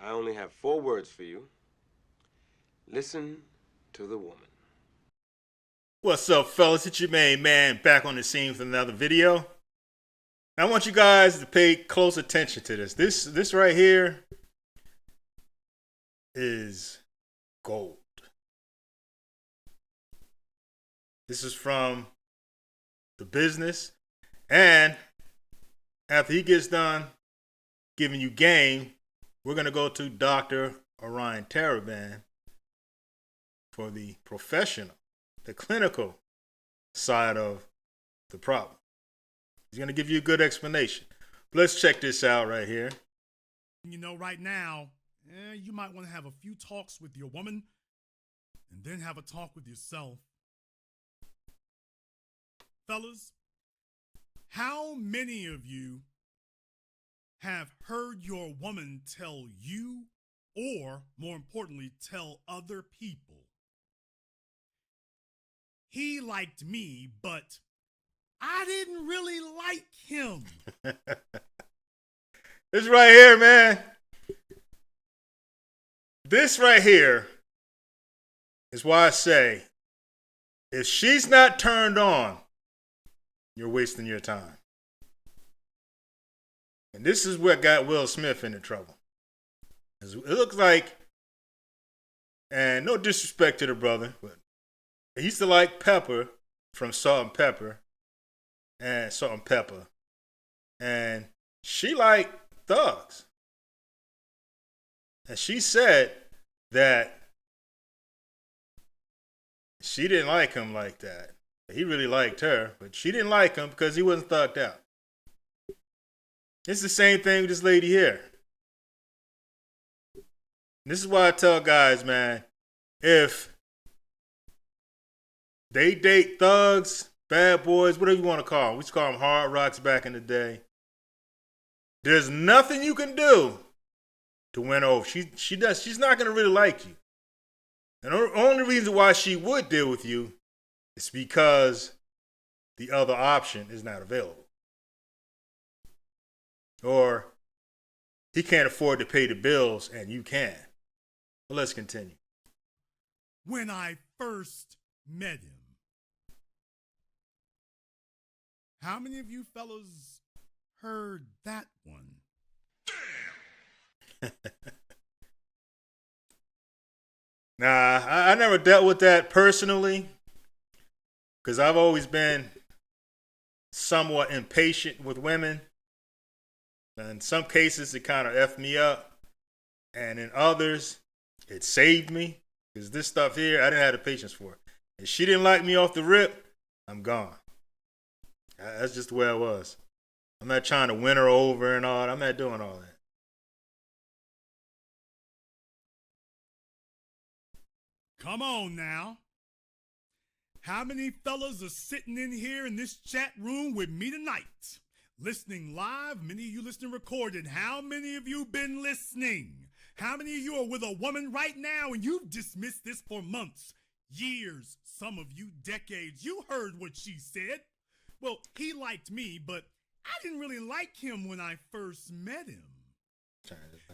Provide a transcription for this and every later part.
I only have 4 words for you. Listen to the woman. What's up, fellas? It's your main man back on the scene with another video. I want you guys to pay close attention to this. This right here is gold. This is from the business. And after he gets done giving you game, we're going to go to Dr. Orion Taraban for the professional, the clinical side of the problem. He's going to give you a good explanation. But let's check this out right here. You know, right now, you might want to have a few talks with your woman and then have a talk with yourself. Fellas, how many of you have heard your woman tell you, or more importantly, tell other people, he liked me, but I didn't really like him? This right here, man. This right here is why I say, if she's not turned on, you're wasting your time. And this is what got Will Smith into trouble. It looks like, and no disrespect to the brother, but he used to like Pepper from Salt and Pepper. And she liked Thugs. And she said that she didn't like him like that. He really liked her, but she didn't like him because he wasn't thugged out. It's the same thing with this lady here. This is why I tell guys, man, if they date thugs, bad boys, whatever you want to call them, we used to call them hard rocks back in the day, there's nothing you can do to win over. She's not going to really like you. And the only reason why she would deal with you is because the other option is not available. Or he can't afford to pay the bills and you can. Well, let's continue. When I first met him. How many of you fellas heard that one? Nah, I never dealt with that personally because I've always been somewhat impatient with women. In some cases, it kind of effed me up. And in others, it saved me. Because this stuff here, I didn't have the patience for it. If she didn't like me off the rip, I'm gone. That's just the way I was. I'm not trying to win her over and all that. I'm not doing all that. Come on now. How many fellas are sitting in here in this chat room with me tonight? Listening live, many of you listening recorded. How many of you been listening? How many of you are with a woman right now and you've dismissed this for months, years, some of you decades? You heard what she said. Well, he liked me, but I didn't really like him when I first met him.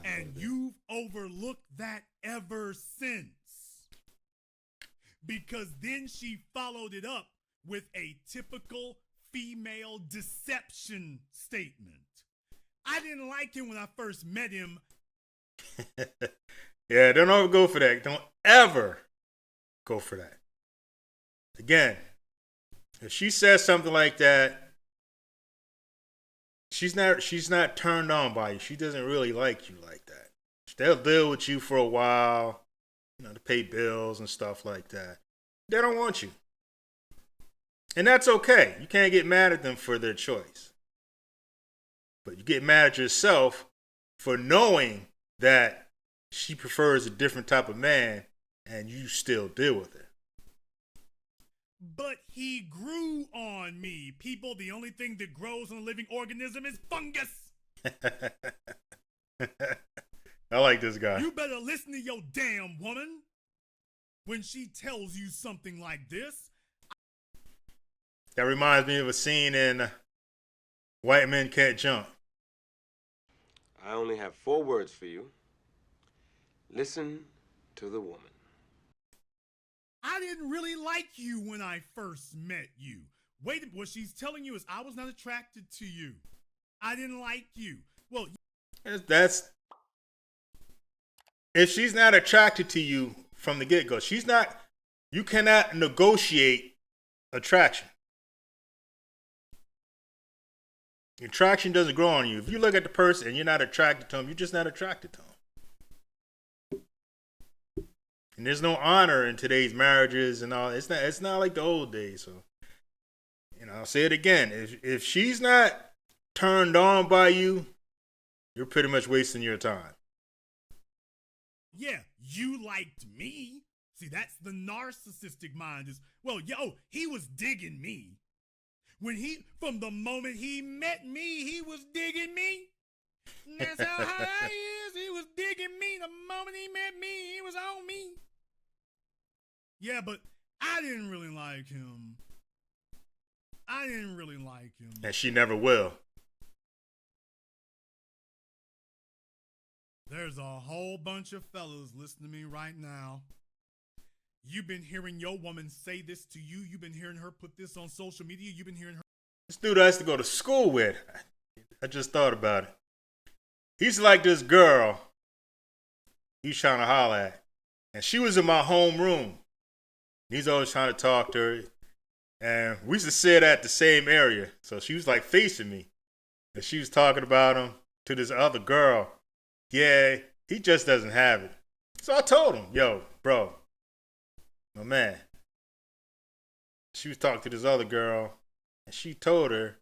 And you've overlooked that ever since. Because then she followed it up with a typical female deception statement. I didn't like him when I first met him. Yeah, don't ever go for that. Don't ever go for that. Again, if she says something like that, she's not turned on by you. She doesn't really like you like that. They'll deal with you for a while, to pay bills and stuff like that. They don't want you. And that's okay. You can't get mad at them for their choice. But you get mad at yourself for knowing that she prefers a different type of man and you still deal with it. But he grew on me. People, the only thing that grows on a living organism is fungus. I like this guy. You better listen to your damn woman when she tells you something like this. That reminds me of a scene in White Men Can't Jump. I only have 4 words for you. Listen to the woman. I didn't really like you when I first met you. Wait, what she's telling you is I was not attracted to you. I didn't like you. Well, that's if she's not attracted to you from the get-go. She's not. You cannot negotiate attraction. Attraction doesn't grow on you. If you look at the person and you're not attracted to them, you're just not attracted to them. And there's no honor in today's marriages and all. It's not like the old days. So, I'll say it again. If she's not turned on by you, you're pretty much wasting your time. yeah, you liked me. See, that's the narcissistic mind is, well, he was digging me. From the moment he met me, he was digging me. And that's how high he is. He was digging me. The moment he met me, he was on me. Yeah, but I didn't really like him. And she never will. There's a whole bunch of fellas listening to me right now. You've been hearing your woman say this to you. You've been hearing her put this on social media. You've been hearing her. This dude I used to go to school with. I just thought about it. He's like this girl he's trying to holler at. And she was in my homeroom. He's always trying to talk to her. And we used to sit at the same area. So she was like facing me. And she was talking about him to this other girl. Yeah, he just doesn't have it. So I told him, yo, bro, my man. She was talking to this other girl. And she told her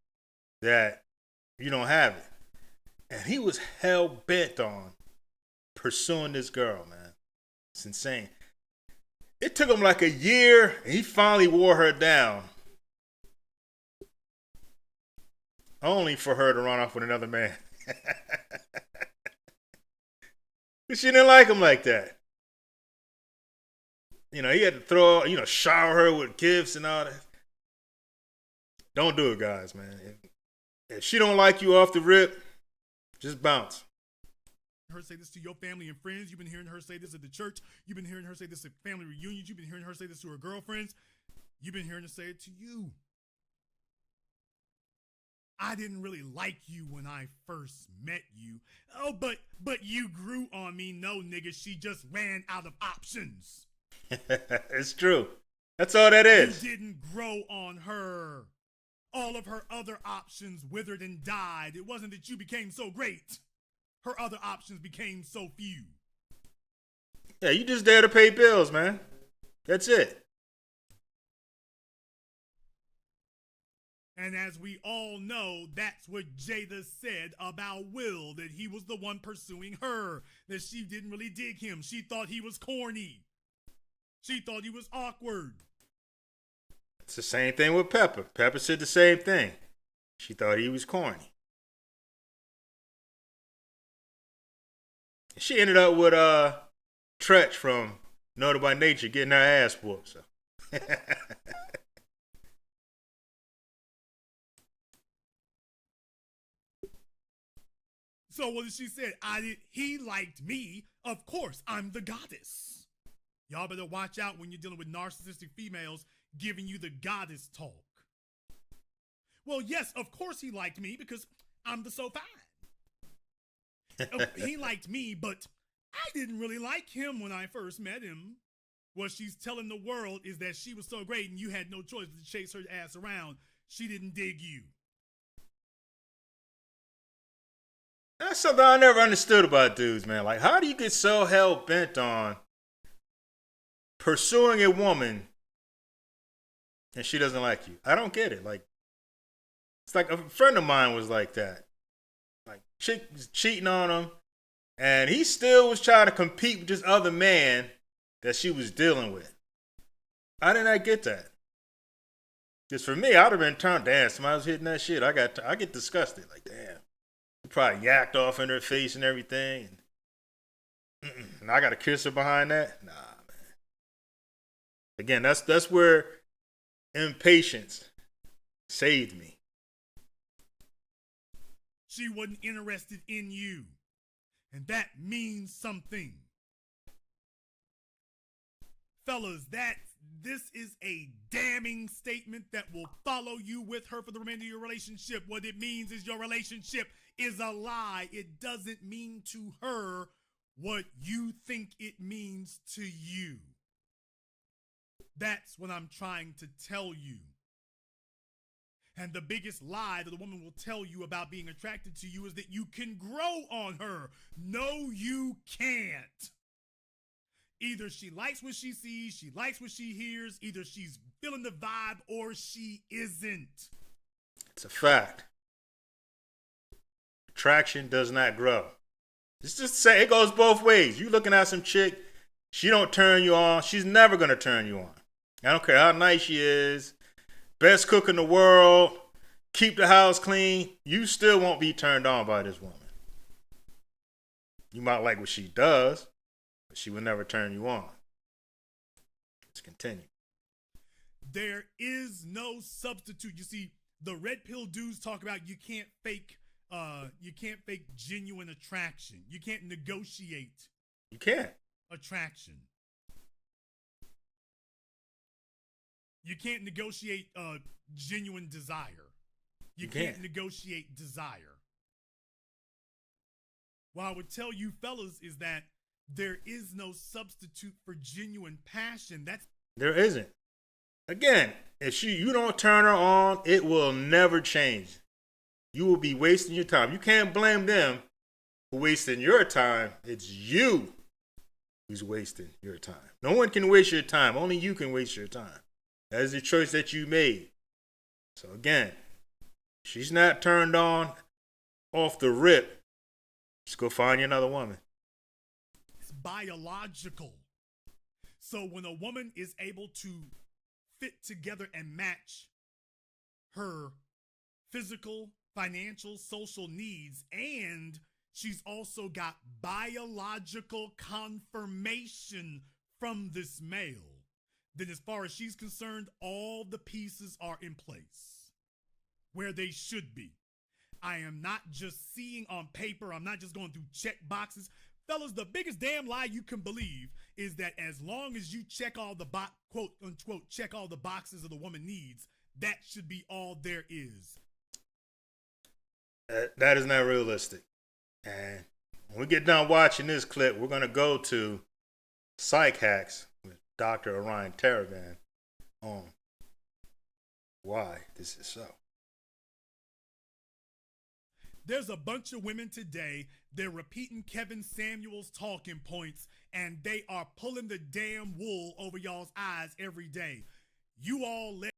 that you don't have it. And he was hell bent on pursuing this girl, man. It's insane. It took him like a year, and he finally wore her down. Only for her to run off with another man. She didn't like him like that. He had to throw, shower her with gifts and all that. Don't do it, guys, man. If she don't like you off the rip, just bounce. Her say this to your family and friends. You've been hearing her say this at the church. You've been hearing her say this at family reunions. You've been hearing her say this to her girlfriends. You've been hearing her say it to you. I didn't really like you when I first met you. Oh, but you grew on me. No, nigga, she just ran out of options. It's true. That's all that is. You didn't grow on her. All of her other options withered and died. It wasn't that you became so great. Her other options became so few. Yeah, you just there to pay bills, man. That's it. And as we all know, that's what Jada said about Will, that he was the one pursuing her, that she didn't really dig him. She thought he was corny. She thought he was awkward. It's the same thing with Pepper. Pepper said the same thing. She thought he was corny. She ended up with Tretch from Noted by Nature getting her ass whooped. So. So what did she say? He liked me. Of course, I'm the goddess. Y'all better watch out when you're dealing with narcissistic females giving you the goddess talk. Well, yes, of course he liked me because I'm the so fine. He liked me, but I didn't really like him when I first met him. What she's telling the world is that she was so great and you had no choice but to chase her ass around. She didn't dig you. That's something I never understood about dudes, man. Like, how do you get so hell-bent on pursuing a woman and she doesn't like you? I don't get it. Like, it's like a friend of mine was like that. Like, chick was cheating on him, and he still was trying to compete with this other man that she was dealing with. How did I get that? Because for me, I'd have been turned, damn, somebody was hitting that shit. I get disgusted. Like, damn. He probably yacked off in her face and everything. And I got to kiss her behind that? Nah, man. Again, that's where impatience saved me. She wasn't interested in you. And that means something. fellas, this is a damning statement that will follow you with her for the remainder of your relationship. What it means is your relationship is a lie. It doesn't mean to her what you think it means to you. That's what I'm trying to tell you. And the biggest lie that a woman will tell you about being attracted to you is that you can grow on her. No, you can't. Either she likes what she sees, she likes what she hears, either she's feeling the vibe or she isn't. It's a fact. Attraction does not grow. It's just say it goes both ways. You looking at some chick, she don't turn you on, she's never gonna turn you on. I don't care how nice she is, best cook in the world, keep the house clean, you still won't be turned on by this woman. You might like what she does, but she will never turn you on. Let's continue. There is no substitute. You see, the red pill dudes talk about you can't fake genuine attraction. You can't negotiate. You can't. Attraction. You can't negotiate genuine desire. You can't negotiate desire. What I would tell you fellas is that there is no substitute for genuine passion. There isn't. Again, if you don't turn her on, it will never change. You will be wasting your time. You can't blame them for wasting your time. It's you who's wasting your time. No one can waste your time. Only you can waste your time. That is the choice that you made. So again, she's not turned on off the rip. Just go find you another woman. It's biological. So when a woman is able to fit together and match her physical, financial, social needs, and she's also got biological confirmation from this male, then as far as she's concerned, all the pieces are in place where they should be. I am not just seeing on paper. I'm not just going through check boxes. Fellas, the biggest damn lie you can believe is that as long as you check all the quote unquote check all the boxes of the woman needs, that should be all there is. That is not realistic. And when we get done watching this clip, we're going to go to Psych Hacks with Dr. Orion Taraban on why this is so. There's a bunch of women today, they're repeating Kevin Samuels' talking points, and they are pulling the damn wool over y'all's eyes every day. You all let...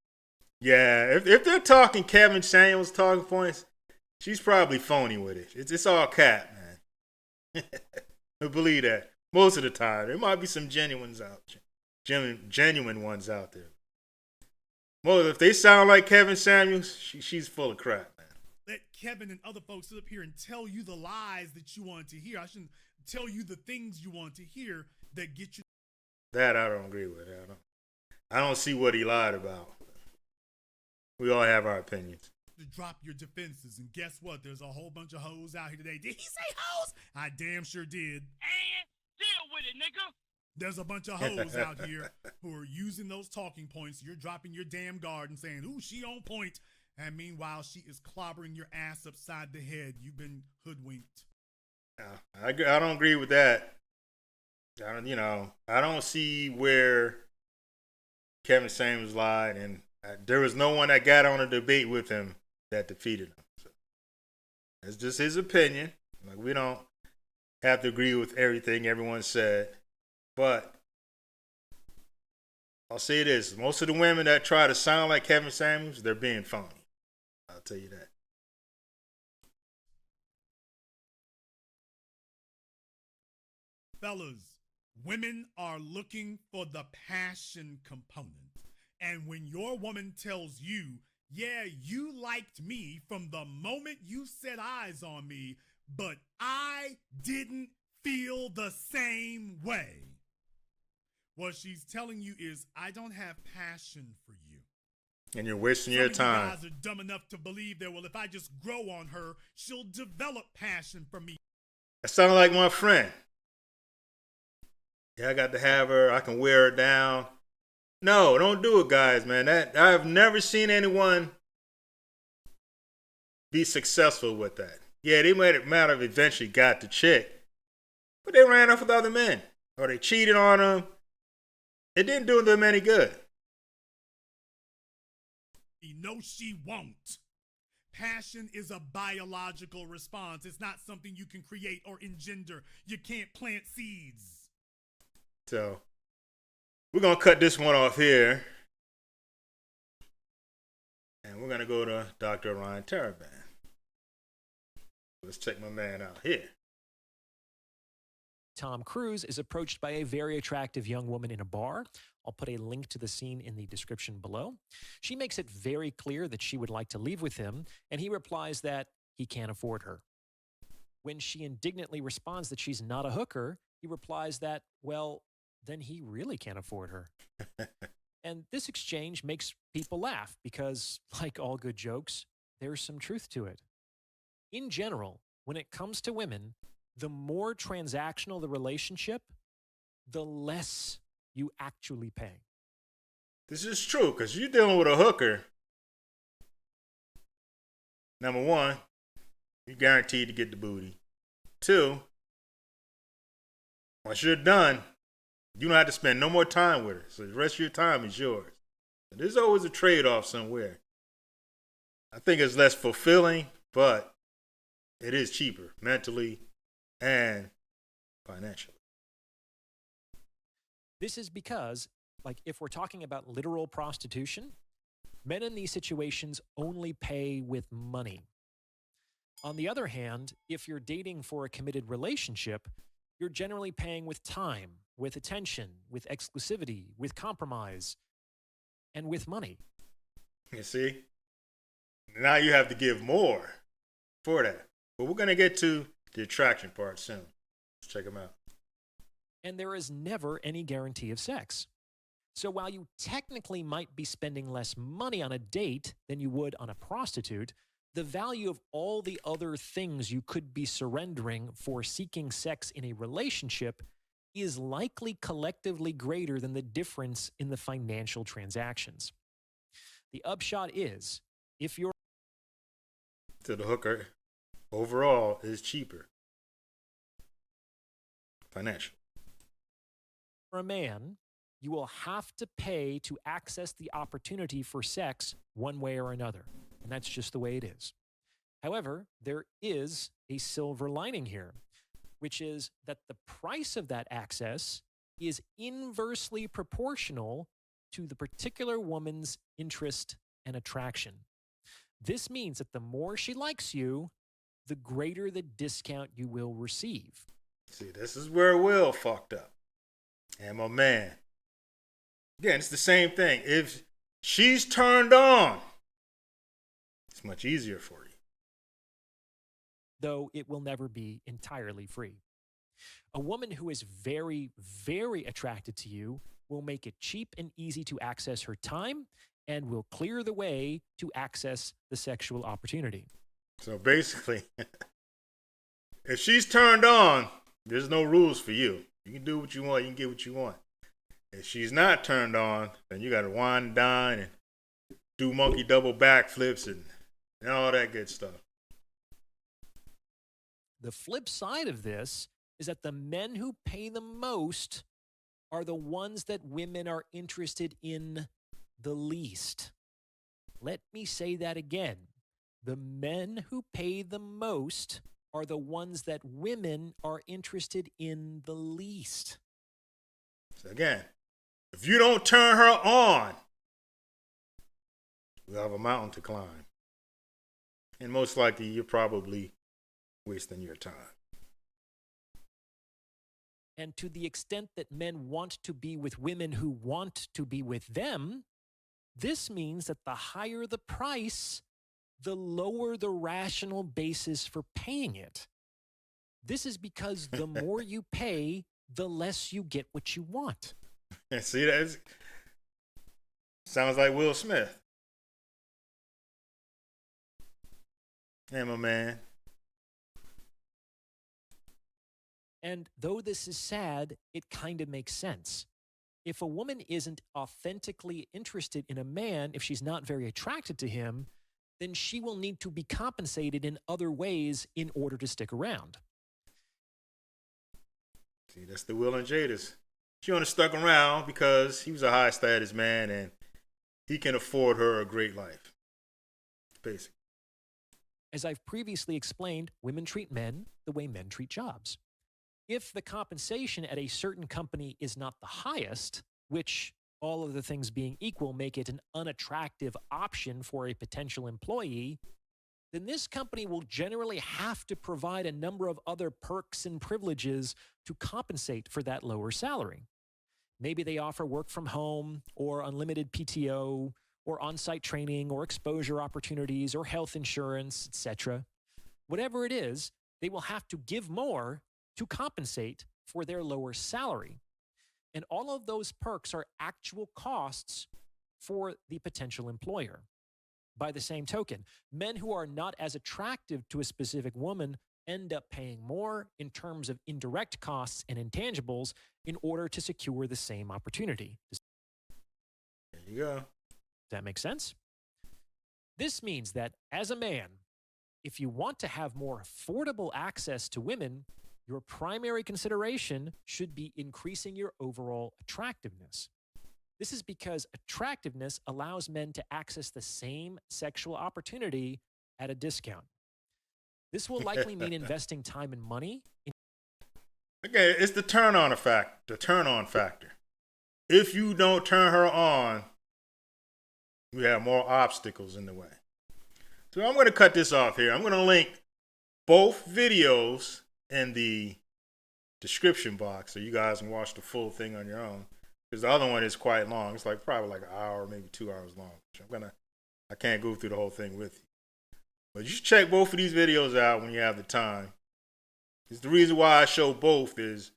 Yeah, if they're talking Kevin Samuels' talking points, she's probably phony with it. It's all cap, man. I believe that. Most of the time. There might be some genuine ones out there. Well, if they sound like Kevin Samuels, she's full of crap, man. Let Kevin and other folks sit up here and tell you the lies that you want to hear. I shouldn't tell you the things you want to hear that get you. That I don't agree with. I don't see what he lied about. We all have our opinions. To drop your defenses, and guess what? There's a whole bunch of hoes out here today. Did he say hoes? I damn sure did. And deal with it, nigga. There's a bunch of hoes out here who are using those talking points. You're dropping your damn guard and saying, ooh, she on point. And meanwhile, she is clobbering your ass upside the head. You've been hoodwinked. I don't agree with that. I don't see where Kevin Samuels lied, and there was no one that got on a debate with him that defeated him. So that's just his opinion. Like, we don't have to agree with everything everyone said, but I'll say this: most of the women that try to sound like Kevin Samuels, they're being phony. I'll tell you that. Fellas, women are looking for the passion component. And when your woman tells you, yeah, you liked me from the moment you set eyes on me, but I didn't feel the same way. What she's telling you is, I don't have passion for you. And you're wasting your time. You guys are dumb enough to believe that, well, if I just grow on her, she'll develop passion for me. That sounded like my friend. Yeah, I got to have her. I can wear her down. No, don't do it, guys, man. I've never seen anyone be successful with that. Yeah, they might have eventually got the chick, but they ran off with other men, or they cheated on them. It didn't do them any good. No, she won't. Passion is a biological response. It's not something you can create or engender. You can't plant seeds. So, we're going to cut this one off here. And we're going to go to Dr. Ryan Taraban. Let's check my man out here. Tom Cruise is approached by a very attractive young woman in a bar. I'll put a link to the scene in the description below. She makes it very clear that she would like to leave with him, and he replies that he can't afford her. When she indignantly responds that she's not a hooker, he replies that, well, then he really can't afford her. And this exchange makes people laugh because, like all good jokes, there's some truth to it. In general, when it comes to women, the more transactional the relationship, the less you actually pay. This is true, because you're dealing with a hooker. Number one, you're guaranteed to get the booty. Two, once you're done, you don't have to spend no more time with her. So the rest of your time is yours. So there's always a trade-off somewhere. I think it's less fulfilling, but it is cheaper mentally and financially. This is because, like, if we're talking about literal prostitution, men in these situations only pay with money. On the other hand, if you're dating for a committed relationship, you're generally paying with time, with attention, with exclusivity, with compromise, and with money. You see? Now you have to give more for that. But we're going to get to the attraction part soon. Let's check them out. And there is never any guarantee of sex. So while you technically might be spending less money on a date than you would on a prostitute, the value of all the other things you could be surrendering for seeking sex in a relationship is likely collectively greater than the difference in the financial transactions. The upshot is, if you're To the hooker, overall is cheaper. Financial. a man, you will have to pay to access the opportunity for sex one way or another. And that's just the way it is. However, there is a silver lining here, which is that the price of that access is inversely proportional to the particular woman's interest and attraction. This means that the more she likes you, the greater the discount you will receive. See, this is where Will fucked up. And my man. Again, it's the same thing. If she's turned on, it's much easier for you. Though it will never be entirely free. A woman who is very, very attracted to you will make it cheap and easy to access her time and will clear the way to access the sexual opportunity. So basically, if she's turned on, there's no rules for you. You can do what you want. You can get what you want. If she's not turned on, then you got to wine and dine and do monkey double backflips and all that good stuff. The flip side of this is that the men who pay the most are the ones that women are interested in the least. Let me say that again. The men who pay the most are the ones that women are interested in the least. So again, if you don't turn her on, we'll have a mountain to climb. And most likely, you're probably wasting your time. And to the extent that men want to be with women who want to be with them, this means that the higher the price, the lower the rational basis for paying it. This is because the more you pay, the less you get what you want. See, that sounds like Will Smith. Hey, my man. And though this is sad, it kind of makes sense. If a woman isn't authentically interested in a man, if she's not very attracted to him, then she will need to be compensated in other ways in order to stick around. See, that's the Will and Jada's. She only stuck around because he was a high status man and he can afford her a great life. Basically. As I've previously explained, women treat men the way men treat jobs. If the compensation at a certain company is not the highest, which all of the things being equal make it an unattractive option for a potential employee, then this company will generally have to provide a number of other perks and privileges to compensate for that lower salary. Maybe they offer work from home or unlimited PTO or on-site training or exposure opportunities or health insurance, etc. Whatever it is, they will have to give more to compensate for their lower salary. And all of those perks are actual costs for the potential employer. By the same token, men who are not as attractive to a specific woman end up paying more in terms of indirect costs and intangibles in order to secure the same opportunity. There you go. Does that make sense? This means that as a man, if you want to have more affordable access to women, your primary consideration should be increasing your overall attractiveness. This is because attractiveness allows men to access the same sexual opportunity at a discount. This will likely mean investing time and money. Okay, it's the turn-on effect, the turn-on factor. If you don't turn her on, you have more obstacles in the way. So I'm going to cut this off here. I'm going to link both videos in the description box so you guys can watch the full thing on your own. Because the other one is quite long. It's like probably like an hour, maybe 2 hours long. I can't go through the whole thing with you. But you should check both of these videos out when you have the time. Because the reason why I show both is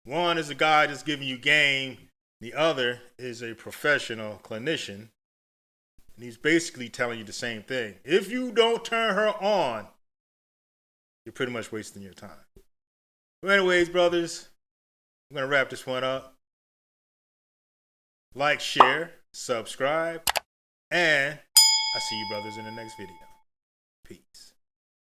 one is a guy just giving you game. The other is a professional clinician. And he's basically telling you the same thing. If you don't turn her on, you're pretty much wasting your time. But anyways, brothers, I'm going to wrap this one up. Like, share, subscribe, and I'll see you brothers in the next video. Peace.